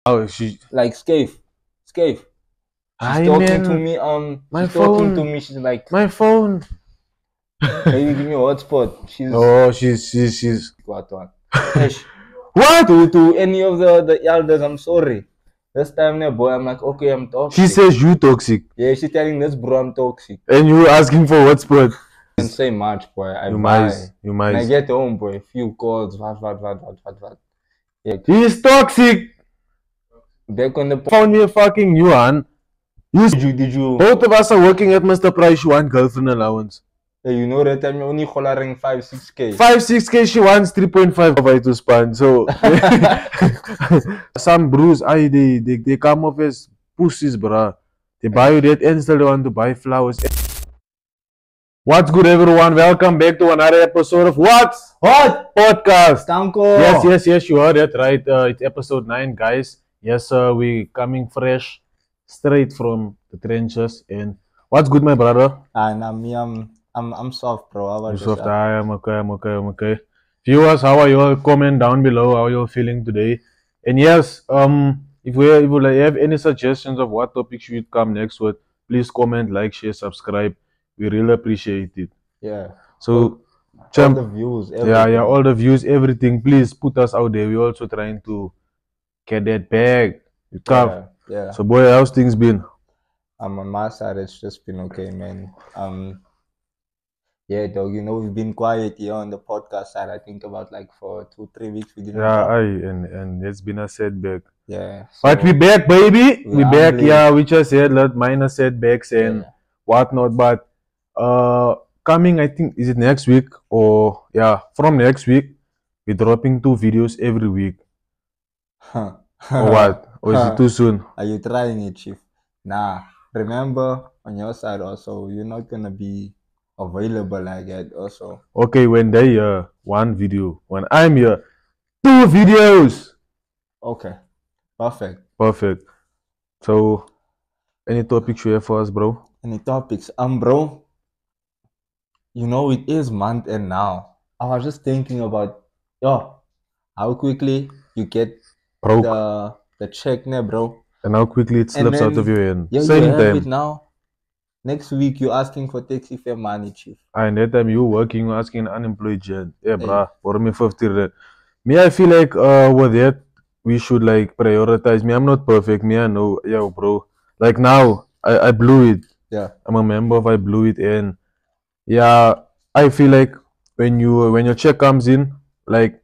Oh, she Like Scaife. She's Hi, talking man. to me. My She's talking phone. to me. She's like, My phone. baby, give me a hotspot. She's Oh, she's. what one? Ish. What? To any of the elders, I'm sorry. This time, there, boy, I'm like, okay, I'm toxic. She says you toxic, Yeah, she's telling this bro I'm toxic. and you asking for hotspot. I can't say much, boy. I You buy. might. When I get home, boy, a few calls, what. Yeah. He's toxic. Back on the Found me a fucking yuan. did you? Both of us are working at Mr. Price. You want girlfriend allowance. Yeah, you know that I'm only hollering 5-6K. 5-6K. She wants 3.5 by to span. So some brews, they come off as pussies, bruh. They buy you that and still they want to buy flowers. What's good, everyone? Welcome back to another episode of What's Hot Podcast. Tanko. Yes, you heard it right. It's episode 9, guys. Yes, we coming fresh, straight from the trenches. And what's good, my brother? And I'm soft, bro. How about I'm yourself? soft. I'm okay. Viewers, how are you all? Comment down below how you're feeling today. And yes, if you have any suggestions of what topics should come next with, please comment, like, share, subscribe. We really appreciate it. Yeah. So, all the views. Everything. Yeah, all the views, everything. Please put us out there. We're also trying to get that bag. Yeah. So, boy, how's things been? On my side, it's just been okay, man. Yeah, dog. You know, we've been quiet here on the podcast side. I think about like for 2-3 weeks we didn't. Yeah, and it's been a setback. Yeah. But we back, baby. We back. hungry. Yeah, we just had minor setbacks and whatnot. But coming, I think, is it next week or from next week, we're dropping 2 videos every week. Or what? Or is it too soon? Are you trying it, Chief? Nah. Remember, on your side also, you're not gonna be available like that also. Okay, when they hear 1 video, when I'm here, 2 videos. Okay. Perfect. So, any topics you have for us, bro? Any topics? Bro, you know it is month end now. I was just thinking about how quickly you get broke the check now, bro. And how quickly it slips out of your hand. Yeah, Same you have time. it now. Next week you're asking for taxi fare money, Chief. And that time you working, you're asking an unemployed gen. Yeah, bruh, for me 50 rand. Me, I feel like with that we should like prioritize. Me, I'm not perfect. Me, I know, yo, bro. Like now, I blew it. Yeah. I'm a member of I blew it, and yeah, I feel like when your check comes in, like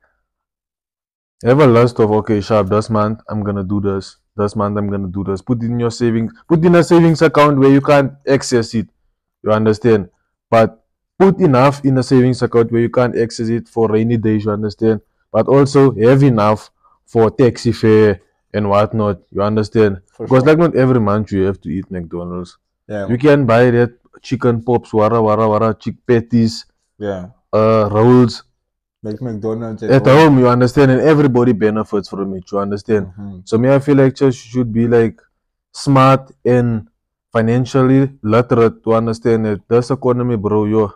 have a list of okay, sharp, this month I'm gonna do this. This month I'm gonna do this. Put it in your savings. Put in a savings account where you can't access it. You understand? But put enough in a savings account where you can't access it for rainy days. You understand? But also have enough for taxi fare and whatnot. You understand? Because like not every month you have to eat McDonald's. Yeah. You can buy that chicken pops, wara, chick patties, Yeah. rolls. Make McDonald's at home, you understand, and everybody benefits from it, you understand. So me, I feel like just should be like smart and financially literate to understand that this economy, bro,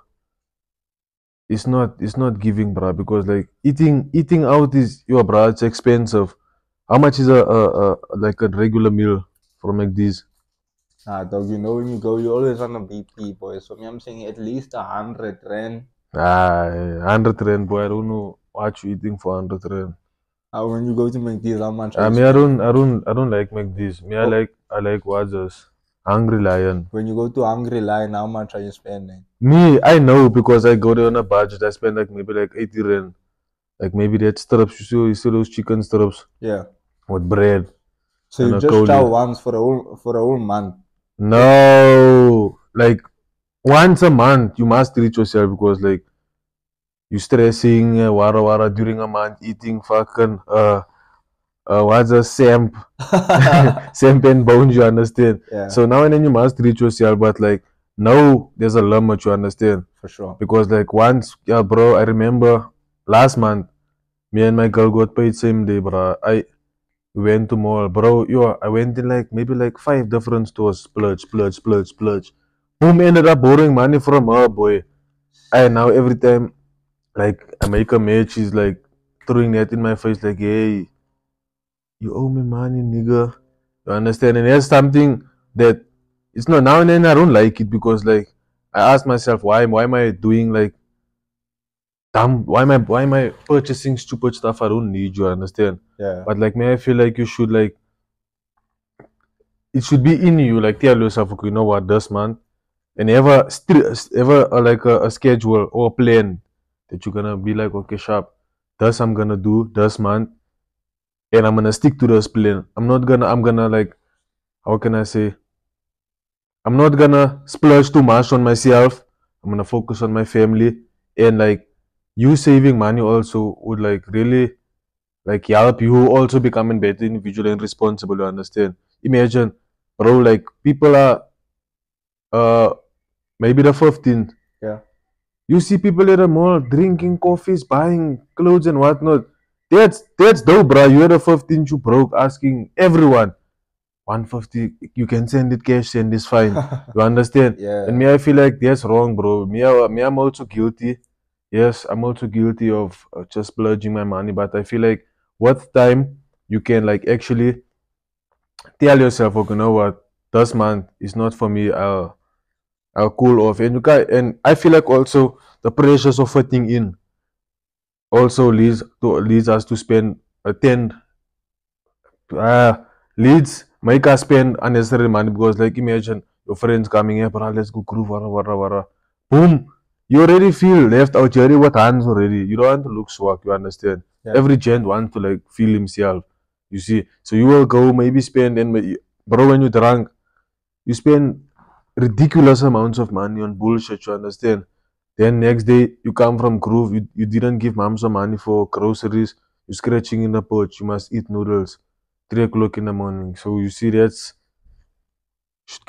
it's not giving, bro, because like eating out is bro, it's expensive. How much is a like a regular meal from McD's? Dog, you know when you go, you always on a BP, boy. So me, I'm saying at least 100 rand. 100 rand, boy. I don't know what you eating for 100 rand. When you go to McD's, how much? I don't like McD's. Me, I like Wazos. Hungry Lion. When you go to Hungry Lion, how much are you spending? Me, I know because I go there on a budget. I spend like maybe like 80 rand. Like maybe that strips. You see those chicken strips? Yeah. With bread. So you just chow once for a whole month? No, like once a month you must treat yourself because like you stressing wara during a month eating fucking what's a samp and bones, you understand? Yeah. So now and then you must treat yourself, but like now there's a limit, you understand? For sure. Because like once, bro, I remember last month me and my girl got paid same day, bro. I went to mall, bro. I went in like maybe like 5 different stores, splurge. Boom, ended up borrowing money from her, boy. And now every time like I make a match, she's like throwing that in my face, like, hey, you owe me money, nigga. You understand? And there's something that it's not now and then I don't like it because like I ask myself why am I doing like damn why am I purchasing stupid stuff I don't need, you understand? Yeah. But like me I feel like you should like it should be in you, like tell yourself, okay, you know what, this month and ever like a schedule or a plan that you're gonna be like, okay, sharp, this I'm gonna do this month and I'm gonna stick to this plan. I'm gonna like how can I say I'm not gonna splurge too much on myself. I'm gonna focus on my family and like you saving money also would like really like help you also becoming better individual and responsible, you understand? Imagine, bro, like people are uh maybe the 15th. Yeah. You see people at the mall drinking coffees, buying clothes and whatnot. That's dope, bro. You're the 15th, you broke, asking everyone 150. You can send it cash, send this fine. You understand? Yeah. And me, I feel like that's wrong, bro. I'm also guilty. Yes, I'm also guilty of just splurging my money. But I feel like what time you can like actually tell yourself, okay, you know what, this month is not for me. I'll cool off. And and I feel like also the pressures of fitting in also leads us to spend a 10 uh leads make us spend unnecessary money because like imagine your friends coming here, bro, let's go groove, wara. Boom. You already feel left out. You already with hands already. You don't want to look swag, you understand? Yeah. Every gent wants to like feel himself. You see. So you will go maybe spend and bro when you drunk, you spend ridiculous amounts of money on bullshit, you understand? Then next day you come from groove, you didn't give mom some money for groceries, you're scratching in the porch, you must eat noodles 3 o'clock in the morning. So you see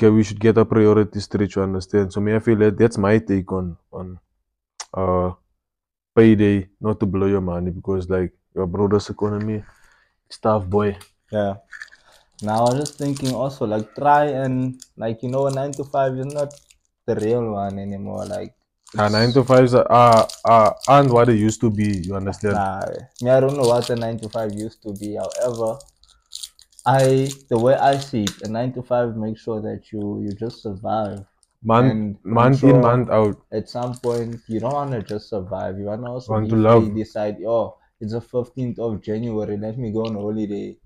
we should get our priorities straight, you understand? So me I feel that that's my take on uh payday, not to blow your money because like your brother's economy, it's tough boy. Yeah. Now I was just thinking also like try and like a 9 to 5 is not the real one anymore. Like 9 to 5s aren't what they used to be, you understand? nah, me I don't know what a 9 to 5 used to be. However, the way I see it, a 9 to 5 makes sure that you just survive. And I'm Month in, sure month out. at some point you don't want to just survive. You want to also Want be to free. love. Decide, oh, it's the 15th of January. Let me go on holiday.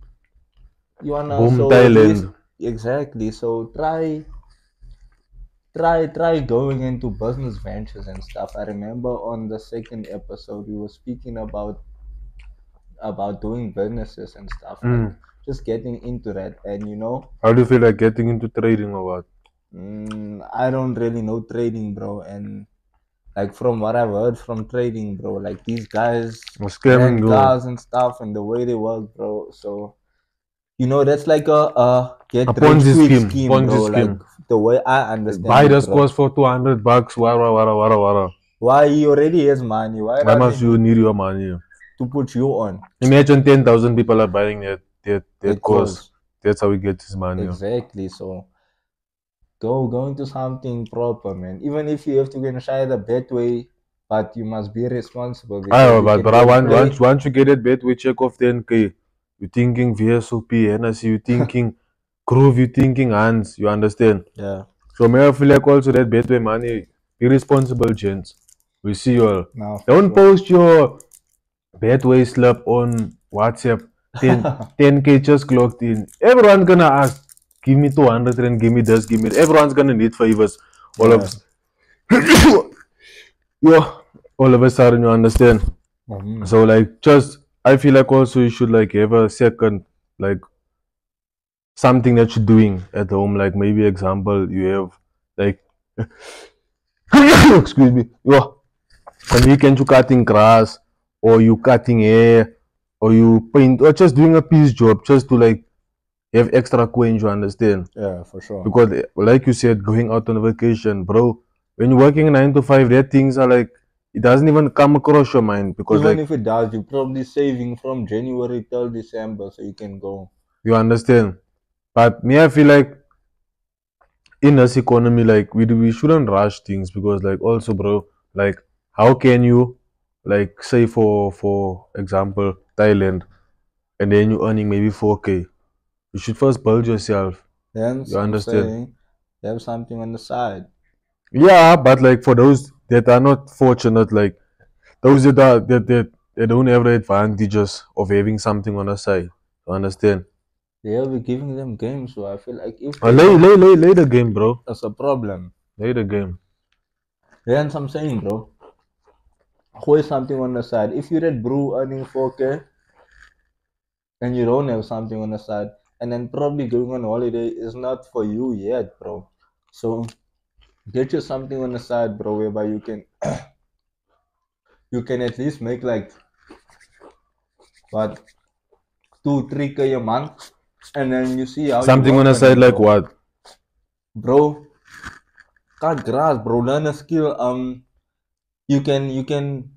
You wanna Boom, so at least Thailand. exactly. So try going into business ventures and stuff. I remember on the second episode we were speaking about doing businesses and stuff, like Mm. just getting into that. And How do you feel like getting into trading or what? I don't really know trading, bro. And like from what I've heard from trading, bro, like these guys Or scamming rent you. cars and stuff and the way they work, bro. So that's like a A get rich Ponzi quick scheme. scheme, Ponzi bro. Like scheme. the way I understand Buy it, this bro. course for $200. Wara. Why he already has money? Why Why does he must you need need your money? to put you on? Imagine 10,000 people are buying that That course. cause That's how we get his money. exactly. So go into something proper, man. Even if you have to go and try the bad way, but you must be responsible because you can But go I and want play. once you get it bet, we check off 10K. You thinking VSOP, Hennessy, you thinking Groove, you thinking Hans, you understand? Yeah. So may I feel like also that Betway money, be responsible, gents. We see you all. Now for Don't sure. post your Betway slap on WhatsApp. 10K just clocked in. Everyone's gonna ask, give me 200 and give me this, give me. Everyone's gonna need favors. All Yeah. of yo, all of a sudden you understand. Mhm. So like just I feel like also you should like have a second like something that you're doing at home. Like maybe example you have like excuse me, yo, a weekend you cutting grass or you cutting hair or you paint or just doing a piece job just to like have extra coins, you understand? Yeah, for sure. Because like you said, going out on a vacation, bro, when you're working 9 to 5, that things are like it doesn't even come across your mind because Even like if it does, you're probably saving from January till December so you can go. you understand. But me, I feel like in this economy, like we shouldn't rush things because like also, bro, like how can you like say for example Thailand, and then you're earning maybe 4K. You should first build yourself. Hence, You I'm understand? saying you have something on the side. Yeah, but like for those that are not fortunate, like those that they don't have the advantages of having something on the side. You understand? They'll be giving them games, so I feel like if Uh, they lay, don't, lay, lay, lay the game, bro. that's a problem. Lay the game. Hence, I'm saying, bro, hold something on the side. If you're at Brew earning 4K and you don't have something on the side, and then probably going on holiday is not for you yet, bro. So get you something on the side, bro, whereby you can at least make like what 2-3K a month, and then you see how you Something on work the on side, it, like bro. what? Bro, cut grass, bro. Learn a skill. You can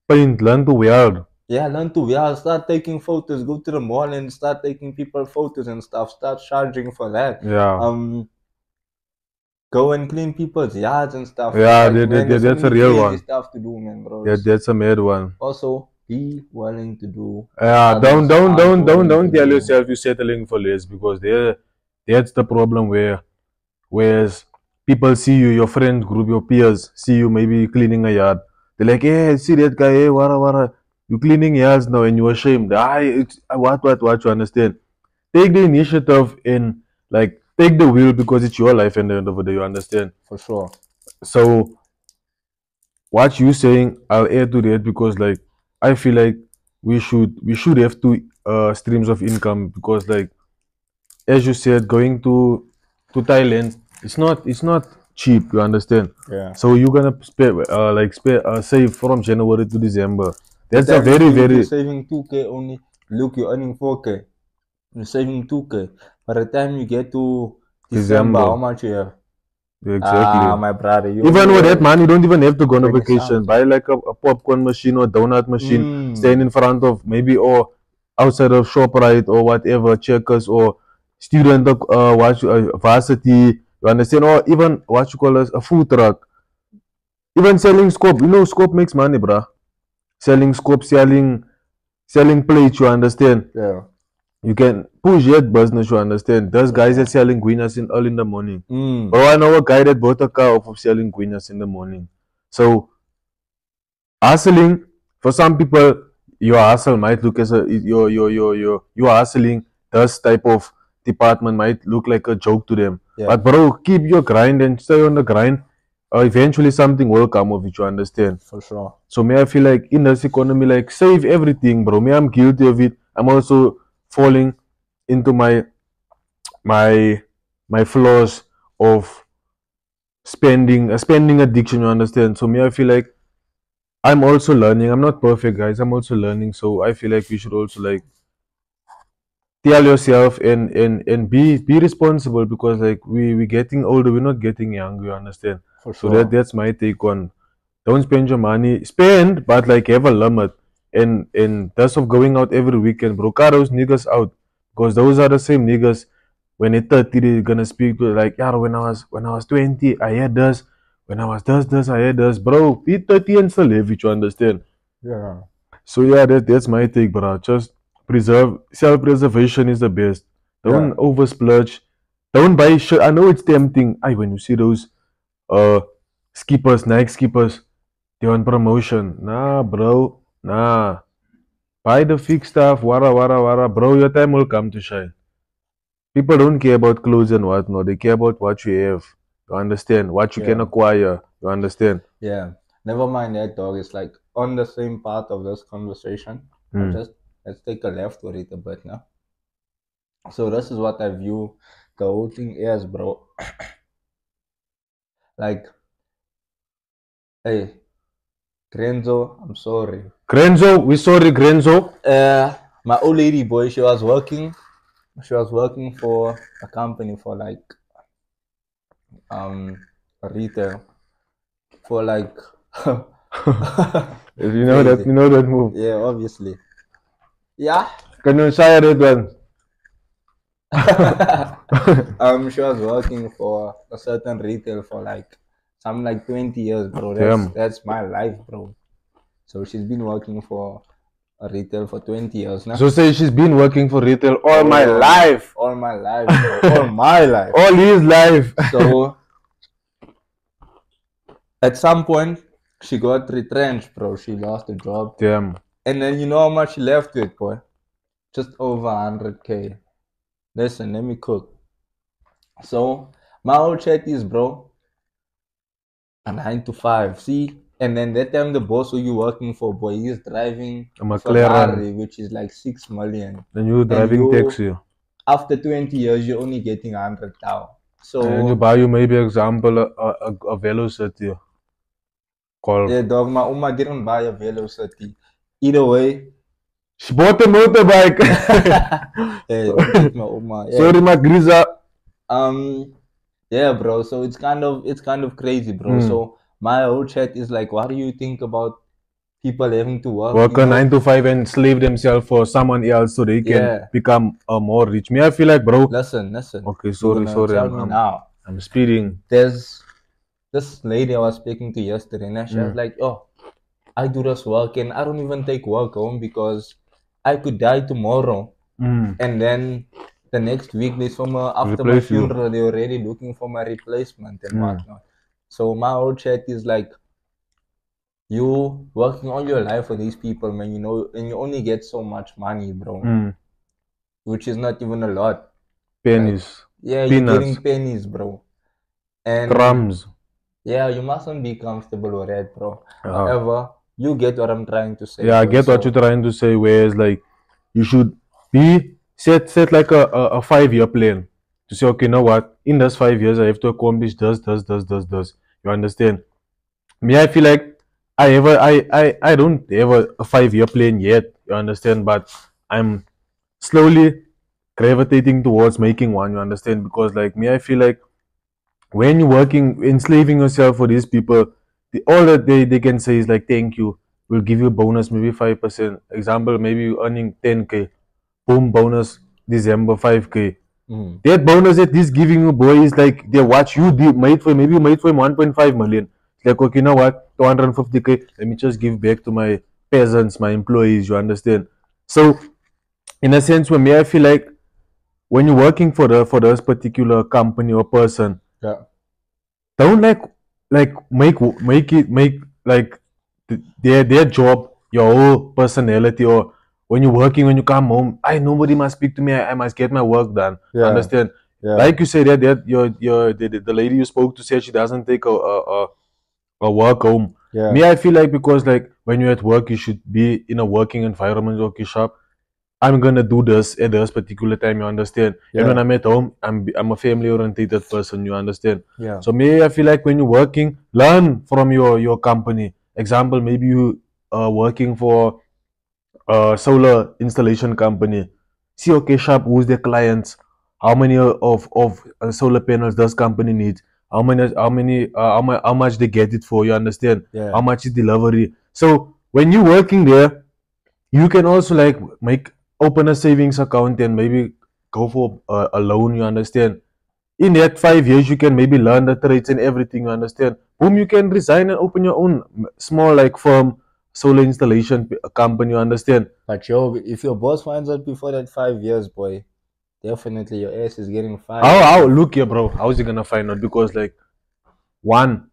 Paint, learn to weld. yeah, learn to yeah, start taking photos, go to the mall and start taking people photos and stuff, start charging for that. Yeah. Go and clean people's yards and stuff. Yeah, Like man, there's so that's a many real crazy one. stuff to do, man, bro. Yeah, that's a mad one. Also be willing to do Yeah, others aren't willing to don't tell do. yourself you're settling for less, because that's the problem whereas people see you, your friend group, your peers see you maybe cleaning a yard. They're like, hey, see that guy, hey, wara, you cleaning yards now and you're ashamed. It's what, you understand? Take the initiative and like take the wheel, because it's your life and the end of the day, you understand? For sure. So what you saying, I'll add to that, because like I feel like we should have two streams of income, because like as you said, going to Thailand, it's not cheap, you understand? Yeah. So you're gonna save from January to December. But That's a then very if you're very saving 2K only, look, you're earning 4K. You're saving 2K. By the time you get to December, December. how much you have? Exactly. My brother, you Even only with that have money, you don't even have to go on a 20 vacation. something. Buy like a popcorn machine or donut machine, Mm. stand in front of maybe or outside of ShopRite or whatever, Checkers or student varsity. You understand? Or even what you call a food truck. Even selling scope. You know, scope makes money, bruh. Selling scope, selling plates. You understand? Yeah. You can push that business. You understand? There's For guys sure. that selling guineas in early in the morning. Mm. Bro, I know a guy that bought a car off of selling guineas in the morning. So hustling for some people, your hustle might look as a your hustling. This type of department might look like a joke to them. Yeah. But bro, keep your grind and stay on the grind. Eventually, something will come of it. You understand? For sure. So me, I feel like in this economy, like save everything, bro. Me, I'm guilty of it. I'm also falling into my my flaws of spending addiction. You understand? So me, I feel like I'm also learning. I'm not perfect, guys. I'm also learning. So I feel like we should also like tell yourself and be responsible, because like we getting older, we're not getting younger. You understand? For So sure. that's my take on. Don't spend your money. Spend, but like have a limit. And that's of going out every weekend, bro. Cut those niggas out, because those are the same niggas. When they're 30, they're gonna speak to like, yeah, when I was 20, I had this. When I was this, I had this, bro. Be 30 and still live it. You understand? Yeah. So yeah, that's my take, bro. Just preserve self-preservation is the best. Don't Yeah. oversplurge. Don't buy shit. I know it's tempting. When you see those uh skippers, Nike skippers, they're on promotion. Nah, bro. Nah. Buy the fake stuff. Wara wara wara. Bro, your time will come to shine. People don't care about clothes and whatnot. They care about what you have. You understand? What you can Yeah. acquire. You understand? Yeah. Never mind that, dog. It's like on the same part of this conversation. Let's take a left with it a bit now. So this is what I view the whole thing as, bro. Like, hey, Grenzo, I'm sorry. Grenzo, we sorry, Grenzo. My old lady boy, she was working for a company for like retail for like You know that crazy. you know that move. Yeah, obviously. Yeah. Can you share that one? She was working for a certain retail for like something like 20 years, bro. Damn. That's my life, bro. So she's been working for retail for 20 years now. So say she's been working for retail all my Oh, life. All my life, bro. All my life. All his life. So at some point she got retrenched, bro. She lost the job. Damn. And then you know how much she left with, boy? Just over 100K. Listen, let me cook. So my whole chat is, bro, a 9 to 5. See? And then that time the boss who you working for, boy, he's driving A McLaren. Ferrari, which is like 6 million. Then you driving you- taxi. After 20 years, you're only getting 100,000. So And you buy you maybe example a Velocity. Call. yeah, dog, my Uma didn't buy a Velocity. Either way, She bought a motorbike. yeah, don't take my Uma. Yeah. Sorry, my Griza. Yeah, bro. So it's kind of crazy, bro. So my whole chat is like, what do you think about people having to work? Work you a know? 9 to 5 and slave themselves for someone else so they can Yeah. become more rich. Me, I feel like, bro. Listen. Okay, You're sorry. gonna tell me now. I'm speeding. There's this lady I was speaking to yesterday, and she was like, "Oh, I do this work, and I don't even take work home because I could die tomorrow." And then the next week, after my Replace you. funeral, they're already looking for my replacement and whatnot. So my whole chat is like, you working all your life for these people, man, you know, and you only get so much money, bro, which is not even a lot. Pennies. Yeah, you're Peanuts. getting pennies, bro. And Crumbs. yeah, you mustn't be comfortable with that, bro. However, you get what I'm trying to say. Yeah, I bro. get what So- you're trying to say. Whereas, like, you should be set like a 5-year plan to say, okay, you know what? In those 5 years, I have to accomplish this. You understand? Me, I feel like I don't have a 5-year plan yet. You understand? But I'm slowly gravitating towards making one. You understand? Because, like me, I feel like when you're working, enslaving yourself for these people, all that they can say is like, thank you. We'll give you a bonus, maybe 5%. Example, maybe you're earning 10K. Boom, bonus, December 5K. That bonus that he's giving you, boy, is like they what you did made for him. Maybe you made for him 1.5 million. It's like, okay, you know what? 250K. Let me just give back to my peasants, my employees. You understand? So, in a sense, for me, I feel like when you're working for this particular company or person, yeah, don't make like their job your whole personality, or when you're working, when you come home, nobody must speak to me, I must get my work done. Yeah. Understand? yeah, Like you said, that the lady you spoke to said she doesn't take a work home. yeah, Me, I feel like, because like when you're at work, you should be in a working environment. Okay, sharp, I'm gonna do this at this particular time. You understand? Yeah. And when I'm at home, I'm a family oriented person. You understand? yeah, So maybe I feel like when you're working, learn from your company. Example, maybe you are working for a solar installation company. See, okay, sharp, who's their clients? How many of solar panels does company need? How much they get it for? You understand? yeah, How much is delivery? So when you're working there, you can also like open a savings account and maybe go for a loan. You understand? In that 5 years, you can maybe learn the trades and everything. You understand? Boom, you can resign and open your own small like firm, solar installation company. You understand? But yo, if your boss finds out before that 5 years, boy, definitely your ass is getting fired. How look here, bro? How is he gonna find out? Because like, one,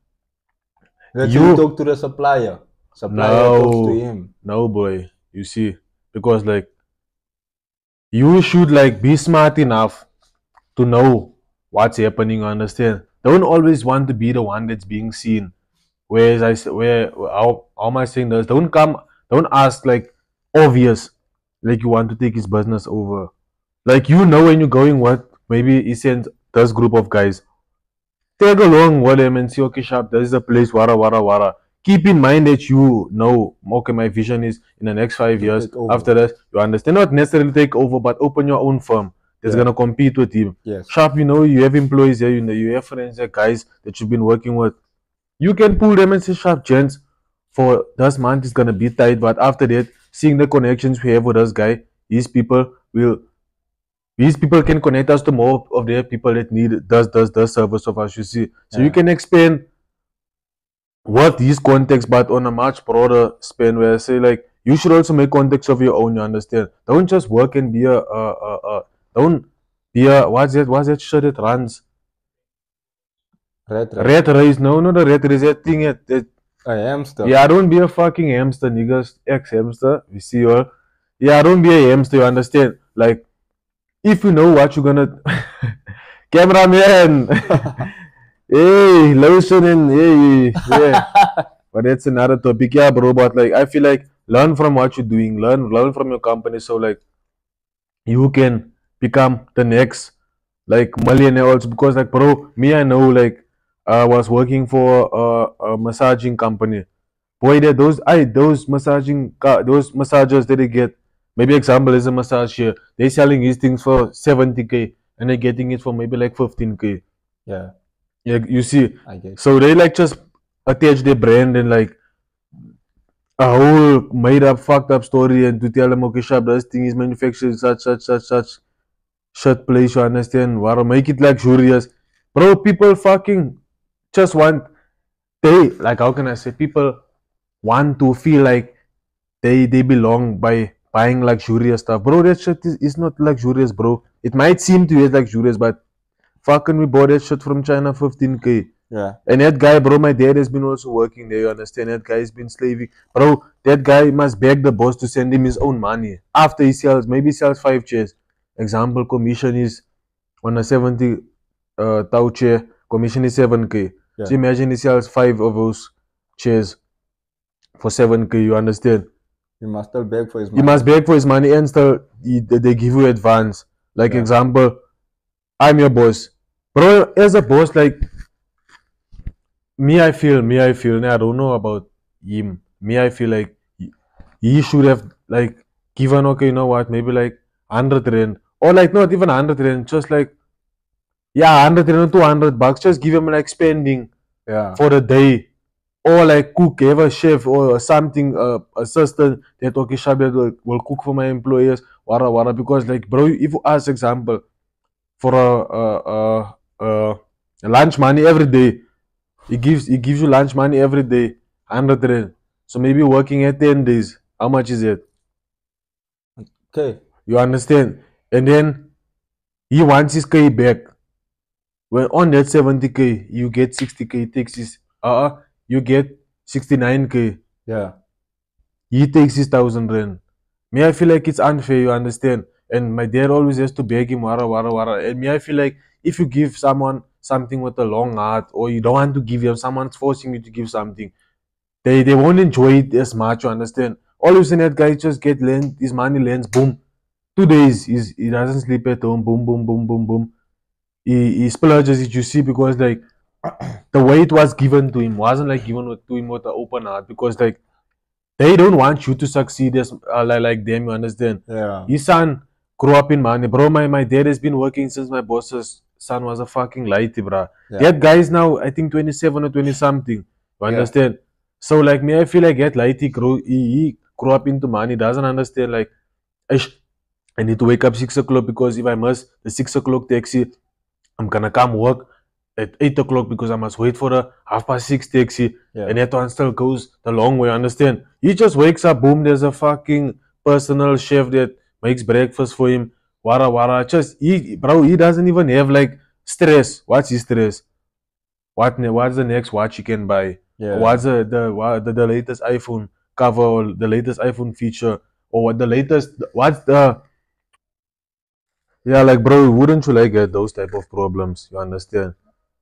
Let's you- talk to the supplier. Supplier talks to him. no, boy. You see, because like, you should like be smart enough to know what's happening. You understand? Don't always want to be the one that's being seen. How am I saying this? Don't ask like obvious, like you want to take his business over. Like, you know, when you're going, what maybe he sends this group of guys, tag along with him and see, okay, sharp, this is a place, wara. Keep in mind that you know, okay, my vision is in the next 5 years. Take over. After that, you understand, not necessarily take over, but open your own firm that's Yeah. gonna compete with him. Yes. Sharp, you know, you have employees here, you have friends there, guys that you've been working with. You can pull them and say, sharp, gents, for this month is gonna be tight, but after that, seeing the connections we have with this guy, these people can connect us to more of their people that need the service of us, you see. So you Yeah. can expand what these contexts, but on a much broader span, where I say like you should also make context of your own. You understand? Don't just work and be don't be a what's that shit that runs? Rat race. Rat race. No, not a rat race. That thing. A hamster. Yeah, don't be a fucking hamster, niggas. Ex-hamster. We see you all. Yeah, don't be a hamster. You understand? Like, if you know what you're gonna, cameraman. Hey, lotion and hey, yeah. But that's another topic, yeah, bro. But like, I feel like learn from what you're doing, learn from your company, so like you can become the next like millionaire also. Because like, bro, me, I know, like, I was working for a massaging company. Boy, those those massagers that they get. Maybe example is a massage here. They're selling these things for 70K and they're getting it for maybe like 15K. Yeah, Yeah, you see. I get. So they like just attach their brand and like a whole made up, fucked up story and to tell them, okay, Shab, this thing is manufactured in such shit place, you understand? Wara, make it luxurious. Bro, people fucking just want, like, how can I say, people want to feel like they belong by buying luxurious stuff. Bro, that shit is not luxurious, bro. It might seem to you as luxurious, but fucking we bought that shit from China 15K. Yeah. And that guy, bro, my dad has been also working there, you understand? That guy has been slaving. Bro, that guy must beg the boss to send him his own money. After he sells, maybe he sells 5 chairs. Example, commission is on a 70 thou chair, commission is 7K. Yeah. So imagine he sells 5 of those chairs for 7K, you understand? You must still beg for his He money. must beg for his money and still they give you advance. Like Yeah. example, I'm your boss. Bro, as a boss, like me, I feel, I don't know about him. Me, I feel like he should have like given, okay, you know what, maybe like 100 rand. Or like not even 100 rand, just like, yeah, 100 rand, 200 bucks. Just give him like spending Yeah. for the day. Or like cook, have a chef or something, assistant that, okay, Shabir will cook for my employers, wara. Because like, bro, if you ask example, for a lunch money every day, he gives you lunch money every day, 100 rand. So maybe working at 10 days, how much is it? Okay. You understand? And then he wants his K back. When on that 70K, you get 60K, takes his you get 69K. Yeah. He takes his 1,000 rand. Me, I feel like it's unfair, you understand? And my dad always has to beg him, wara. And me, I feel like if you give someone something with a long heart, or you don't want to give them, someone's forcing you to give something, they won't enjoy it as much, you understand? All of a sudden, that guy just get lent, his money lands, boom. 2 days, he doesn't sleep at home, boom. He splurges it, you see, because like the way it was given to him wasn't like given to him with an open heart, because like they don't want you to succeed as like them, you understand? Yeah. His son grew up in money, bro. My dad has been working since my boss's son was a fucking lighty, bro. Yeah. That guy is now, I think, 27 or 20 something. You Yeah. understand? So like me, I feel like that lighty he grew up into money, doesn't understand like, I need to wake up 6 o'clock because if I miss the 6 o'clock taxi, I'm gonna come work at 8 o'clock because I must wait for the 6:30 taxi. Yeah. And that one still goes the long way, understand? He just wakes up, boom, there's a fucking personal chef that makes breakfast for him. Wara. Just he doesn't even have like stress. What's his stress? What's the next watch you can buy? Yeah. What's the latest iPhone cover or the latest iPhone feature? Or what's the yeah, like bro, wouldn't you like those type of problems? You understand?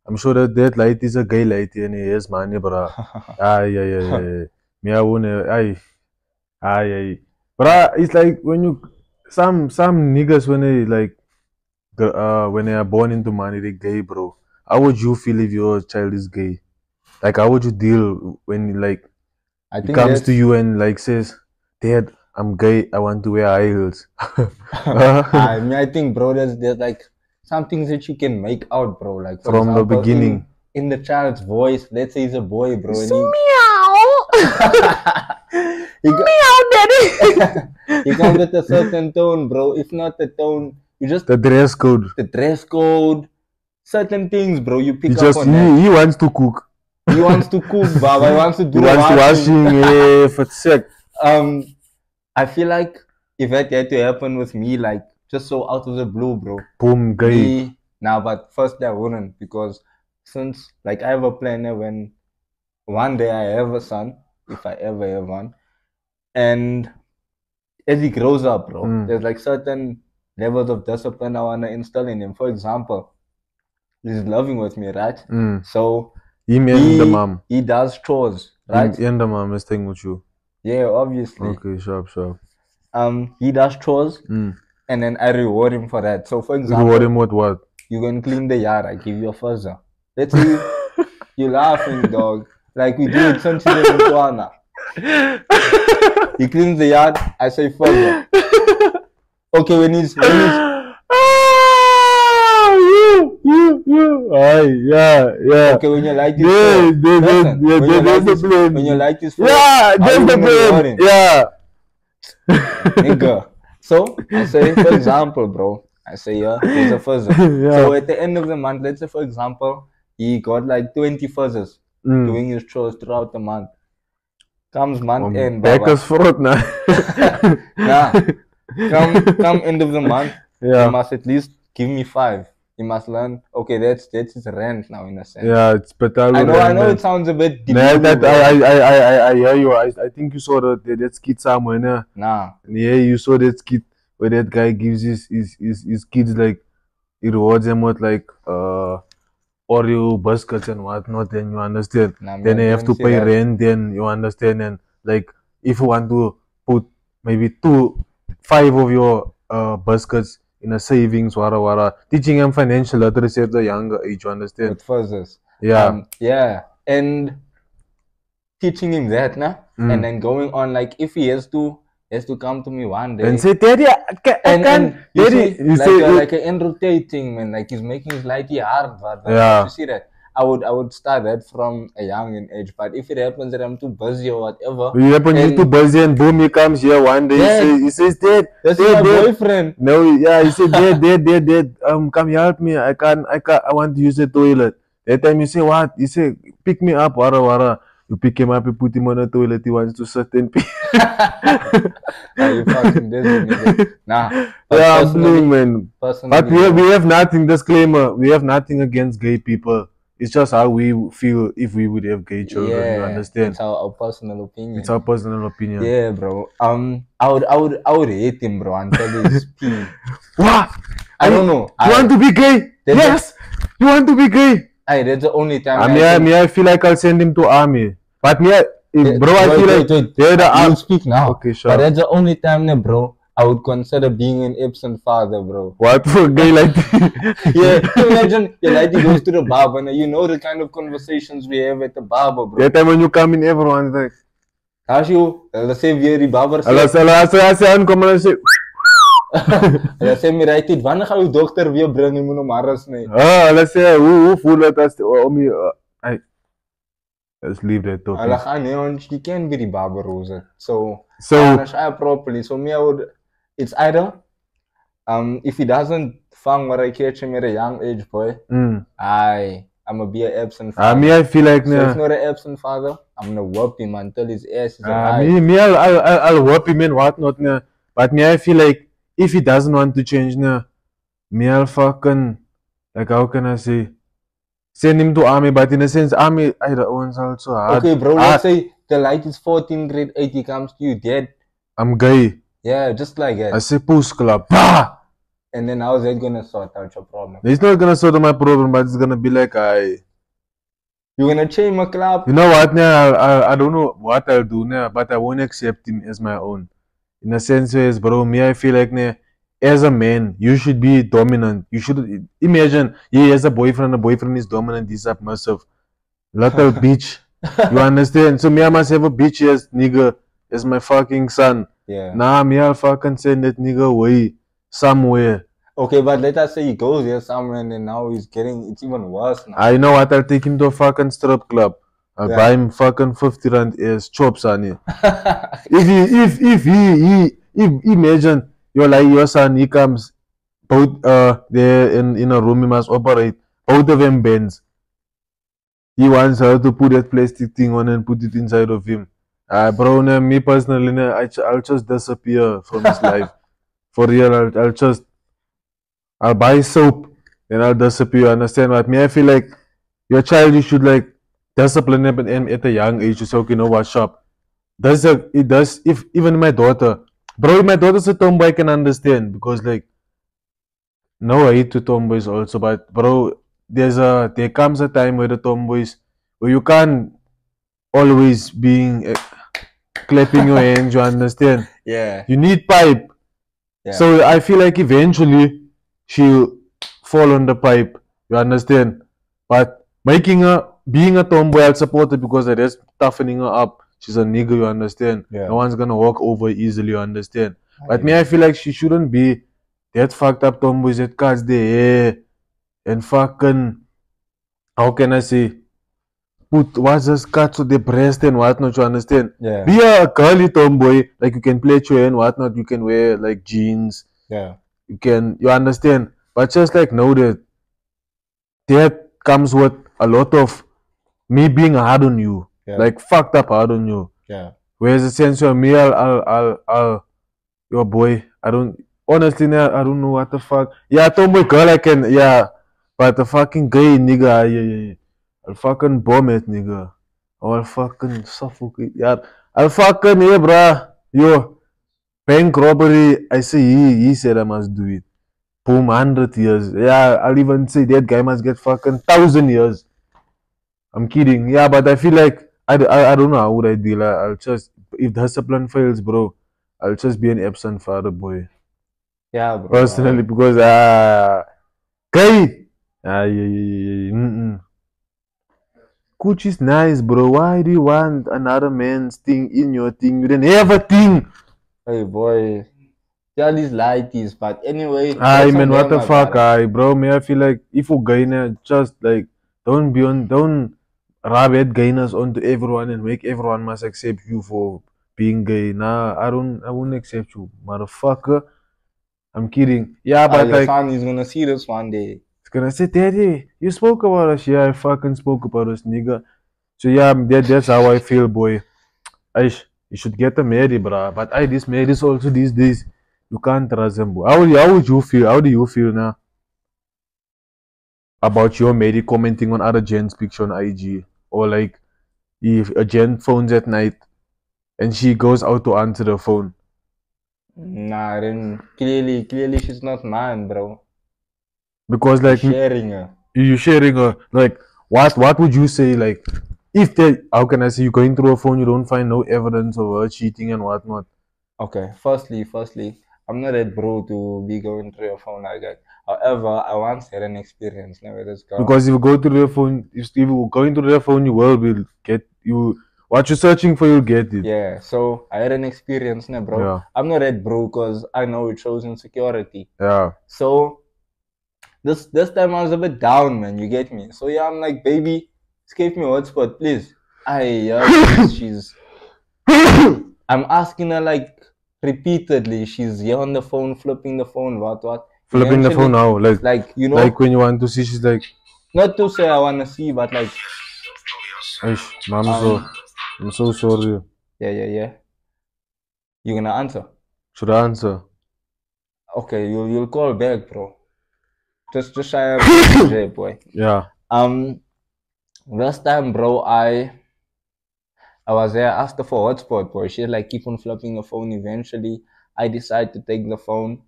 I'm sure that light is a gay light and he has money, bro. Yeah. Me, I won't. Ay. But it's like when you some niggas when they like when they are born into money, they gay, bro. How would you feel if your child is gay? Like, how would you deal when like I he think comes to that's- you and like says, "Dad, I'm gay. I want to wear high heels." I think, bro, there's like some things that you can make out, bro. Like for From the example, beginning. in the child's voice. Let's say he's a boy, bro. And Meow, daddy. he comes with a certain tone, bro. If not the tone, you just The dress code. the dress code, certain things, bro. You pick He up just on that. he wants to cook. He wants to cook, Baba. He wants to He do wants to washing. washing. Yeah, for sec. I feel like if that had to happen with me, like just so out of the blue, bro. Boom, gay. Me now, but first I wouldn't, because since like I have a plan when one day I have a son, if I ever have one, and as he grows up, bro, there's like certain levels of discipline I wanna instill in him. For example, he's living with me, right? So Him and the mom. he does chores, right? Him and the mom is staying with you. Yeah, obviously. Okay, sharp. He does chores, and then I reward him for that. So for example, Reward him with what? You can clean the yard, I give you a fuzzer. Let's say you laughing, dog. Like we do it since you in Botswana. He cleans the yard, I say fuzzer. Okay, when he's yeah. Okay, when you like this, when you like this, yeah, there's the blame. Yeah, nigga. So I say, for example, bro, I say, yeah, here's a fuzzer. Yeah. So at the end of the month, let's say, for example, he got like 20 fuzzers doing his chores throughout the month. Comes month end, back as fraud now. Nah, come end of the month, yeah, he must at least give me 5. He must learn. Okay, that's his rent now in a sense. Yeah, it's better. I know it sounds a bit deep. Nah, I hear you. I think you saw that skit somewhere. Nah. Yeah, you saw that skit where that guy gives his kids, like, he rewards them with like Oreo biscuits and whatnot. Then you understand. Nah, then they have to pay rent. Then you understand. And like, if you want to put maybe 5 of your biscuits in a savings, wara, teaching them financial literacy at a younger age, you understand? With fuzzers. Yeah. Yeah. And teaching him that, and then going on, like, if he has to come to me one day and say, Daddy, I can't. Daddy, you say like an rotating, man, like he's making his life hard, but yeah. You see that? I would start that from a young age. But if it happens that I'm too busy or whatever, you're too busy, and boom, he comes here one day. He says, Dad, that's my boyfriend. No, yeah, he said, Dad, come help me. I want to use the toilet. That time you say, what? He say, pick me up, wara. You pick him up, you put him on the toilet. He wants to sit and pee. You fucking nigga. Nah. Yeah, I'm playing, man. But we have nothing. Disclaimer: we have nothing against gay people. It's just how we feel if we would have gay children. Yeah, you understand? It's our personal opinion. It's our personal opinion. Yeah, bro. I would hate him, bro, until he's pee. What? I don't know. You want to be gay? Yes. You want to be gay? That's the only time. I feel like I'll send him to army. But bro, I feel like I'll speak now. Okay, sure. But that's the only time, bro, I would consider being an absent father, bro. What for a gay like that? Yeah, imagine your lady goes to the barber, and you know the kind of conversations we have at the barber, bro. That time when you come in, everyone's like, "How's you?" Let's say the barber. I say, come and say. Let's say me right it. Wanneer gaan we dokter weer bring? Je moet nog maar eens nee. Let's say hoe voel het als let's leave that talk. You can't be the barber rose. So I try properly. So me, it's either if he doesn't fang what I catch him at a young age, boy, I'm gonna be an absent father. I feel like so if not an absent father, I'm gonna whoop him until his ass is alive. I'll whoop him and whatnot. But I feel like if he doesn't want to change, I'll fucking, like, how can I say? Send him to army, but in a sense, army, I don't also hard. Okay, bro, let's say the light is 14 grade 8, he comes to you dead. I'm gay. Yeah, just like that. I say push club. Bah! And then how's that gonna sort out your problem? It's not gonna sort out my problem, but it's gonna be like you're gonna change my club. You know what now? I don't know what I'll do now, but I won't accept him as my own. In a sense, bro, I feel like as a man, you should be dominant. You should imagine he has a boyfriend is dominant, he's submissive. Little bitch. You understand? So I must have a bitch as nigga as my fucking son. Yeah. Nah, I'll fucking send that nigga away somewhere. Okay, but let us say he goes there somewhere and then now it's even worse now. I know what, I'll take him to a fucking strip club. I'll buy him fucking 50 rand as chops on it. If imagine your son, he comes both there in a room, he must operate both of them bends. He wants her to put that plastic thing on and put it inside of him. Bro, nah, me personally, nah, I'll just disappear from his life. For real, I'll buy soap, then I'll disappear. Understand what? Me, I feel like your child, you should like discipline them at a young age. You say, okay, no, what's up? It does. If even my daughter, bro, if my daughter's a tomboy, I can understand because like no, I hate to tomboys also, but bro, there comes a time where the tomboys where you can't always being clapping your hands. You understand? Yeah. You need pipe. Yeah. So I feel like eventually she'll fall on the pipe. You understand? But being a tomboy, I'll support her because it is toughening her up. She's a nigga, you understand? Yeah. No one's gonna walk over easily, you understand? But me, agree. I feel like she shouldn't be that fucked up tomboys that cuts their hair and fucking, how can I say, put what's this cuts to the breast and whatnot, you understand? Yeah. Be a girly tomboy, like you can play your and whatnot, you can wear like jeans, Yeah. you understand, but just like know that comes with a lot of me being hard on you, Yeah. like fucked up hard on you. Yeah. Whereas the sense of me, I'll your boy, I don't honestly, I don't know what the fuck. Yeah, tomboy girl, I can, yeah, but the fucking gay nigga, yeah. I'll fucking bomb it, nigga. I'll fucking suffocate, yeah. I'll fucking, yeah, bruh, yo, bank robbery. I say he said I must do it. Boom, 100 years. Yeah, I'll even say that guy must get fucking 1,000 years. I'm kidding. Yeah, but I feel like I don't know how would I deal. I'll just if discipline fails, bro, I'll just be an absent father, boy. Yeah, bro. Personally, because guy, yeah. Cooch is nice, bro. Why do you want another man's thing in your thing? You didn't have a thing. Hey, boy. Tell these lighties, but anyway. Aye, that's man, on what them, the my fuck, brother. bro? Me, I feel like if you gainer, just like don't rub it gainers onto everyone and make everyone must accept you for being gay. Nah, I won't accept you, motherfucker. I'm kidding. Yeah, but Your like, son is gonna see this one day. it's gonna say, Daddy, you spoke about us. Yeah, I fucking spoke about us, nigga. So yeah, that's how I feel, boy. You should get a Mary, bruh. But this Mary's also these days. You can't trust them, boy. How would you feel? How do you feel now about your Mary commenting on other gents' picture on IG? Or like if a gent phones at night and she goes out to answer the phone. Nah, then clearly she's not mine, bro. Because You're like sharing her. you sharing a like what would you say like if they how can I say you're going through a phone you don't find no evidence of her cheating and whatnot. Okay, firstly, I'm not that bro to be going through your phone like that. However, I once had an experience now with this girl. Because if you go through their phone, if you going through their phone, you will get you what you're searching for, you'll get it. Yeah, so I had an experience now, bro. Yeah. I'm not that bro because I know it shows insecurity. Yeah. So this time I was a bit down, man. You get me? So yeah, I'm like, baby, escape me hotspot, please. She's. I'm asking her like repeatedly. She's here on the phone, flipping the phone, what. Flipping the phone now, like you know, like when you want to see, she's like, not to say I wanna see, but like, Mom, I'm so sorry. Yeah. You gonna answer? Should I answer? Okay, you'll call back, bro. Just shy of boy. Yeah. This time, bro, I was there, asked her for hotspot, boy. She's like keep on flipping the phone. Eventually, I decide to take the phone.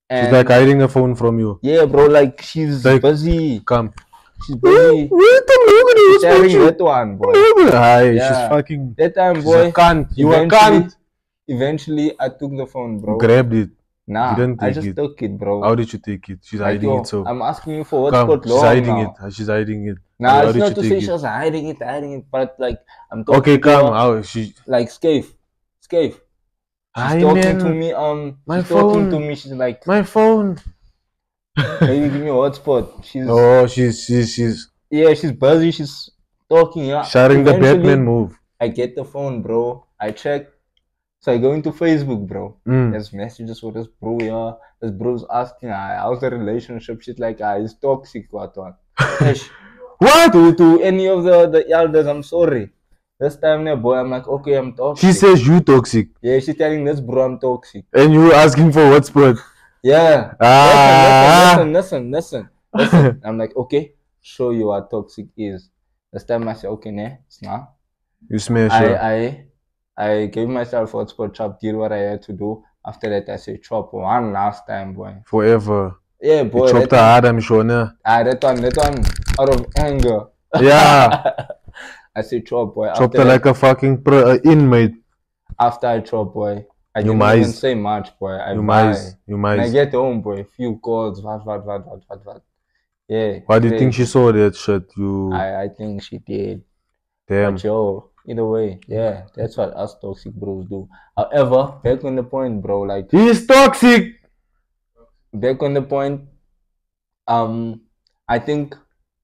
And she's like hiding the phone from you. Yeah, bro, like she's like, busy. Come. She's busy. She's sharing that one, boy. She's fucking. That time, boy. You a cunt. Eventually, I took the phone, bro. Grabbed it. Nah, you didn't take I just took it, bro. How did you take it? She's like, hiding it, so. I'm asking you for hotspot. She's hiding it. She's hiding it. Nah, it's not to say she's hiding it, but like I'm talking. Okay, come. How she? Like Scave. She's talking to me. She's talking to me. She's like, my phone. Baby, give me a hotspot. She's. Yeah, she's busy. She's talking. Yeah. Sharing the Batman move. I get the phone, bro. I check. So I go into Facebook, bro. There's messages for this bro, yeah. This bro's asking, how's the relationship? She's like, it's toxic, what? What? To any of the elders, I'm sorry. This time, there, boy, I'm like, okay, I'm toxic. She says you toxic. Yeah, she's telling this bro I'm toxic. And you asking for what sport? Yeah. Ah. Listen. I'm like, okay, show you what toxic is. This time I say, okay, nah, it's not. You smash her. I gave myself hotspot chop, did what I had to do. After that, I say chop one last time, boy. Forever. Yeah, boy. You chopped her hard, I'm sure. Nah. That one, out of anger. Yeah. I say chop, boy. Chopped her like a fucking inmate. After I chop, boy, I didn't even say much, boy. You might. When I get home, boy, few calls, what. Yeah. Why do you think she saw that shit? I think she did. Damn. But yo, either way, yeah, that's what us toxic bros do. However, back on the point, bro, like he's toxic. Back on the point, I think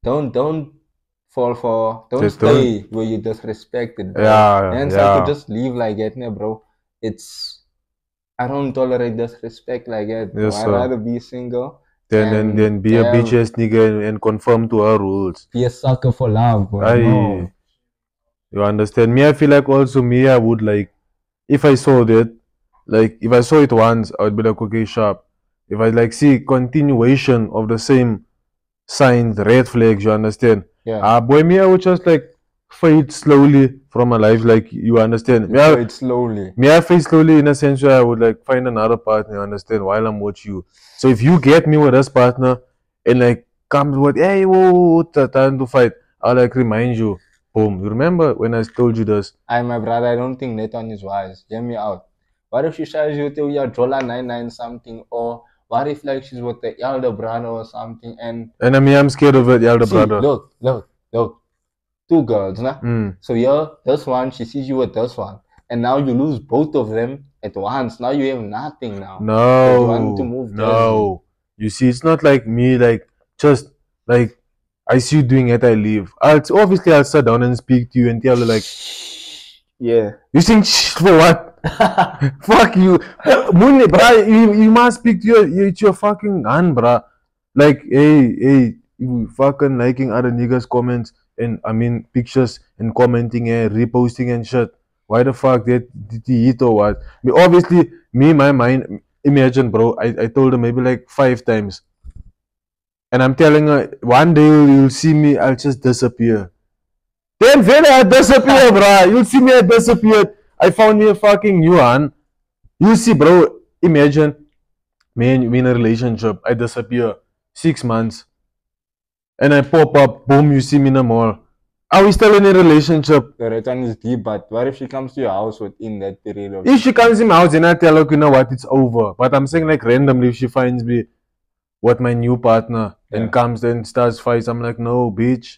don't fall for, don't stay where you disrespected, bro. Yeah, and so I could just leave like that, bro. I don't tolerate disrespect like that. Yes, I'd rather be single. Then be a bitch ass nigga and conform to her rules. Be a sucker for love, bro. No. You understand? Me, I feel like also me, I would like, if I saw that, like if I saw it once, I would be like, okay, sharp. If I like see continuation of the same signs, red flags, you understand? Yeah. Boy, me, I would just like fade slowly from my life, like you understand? Fade slowly. Me, I fade slowly in a sense where I would like find another partner, you understand, while I'm with you. So if you get me with this partner and like come with, hey, whoa, time to fight, I'll like remind you. Boom. You remember when I told you this? My brother, I don't think Nathan is wise. Hear me out. What if she shows you to your Jola 99 something, or what if like she's with the elder brother or something, and I mean I'm scared of it, elder brother. Look. Two girls, nah? So this one, she sees you with this one, and now you lose both of them at once. Now you have nothing now. No. You want to move no. You see, it's not like me, like just like I see you doing it, I leave. I'll sit down and speak to you and tell you like, yeah. You think for what? Fuck you, Munne, bruh. You must speak to your fucking gun, bruh. Like, hey, you fucking liking other niggas' comments and I mean pictures and commenting and reposting and shit. Why the fuck did he hit or what? Obviously, my mind. Imagine, bro. I told her maybe like 5 times. And I'm telling her, one day you'll see me, I'll just disappear. Then I disappear, bro. You'll see me, I disappeared. I found me a fucking new one. You see, bro, imagine me in a relationship. I disappear 6 months. And I pop up, boom, you see me in the mall. Are we still in a relationship? The return is deep, but what if she comes to your house within that period of time? If she comes in my house and I tell her, you know what, it's over. But I'm saying like randomly, if she finds me with my new partner and comes and starts fights, I'm like, no, bitch.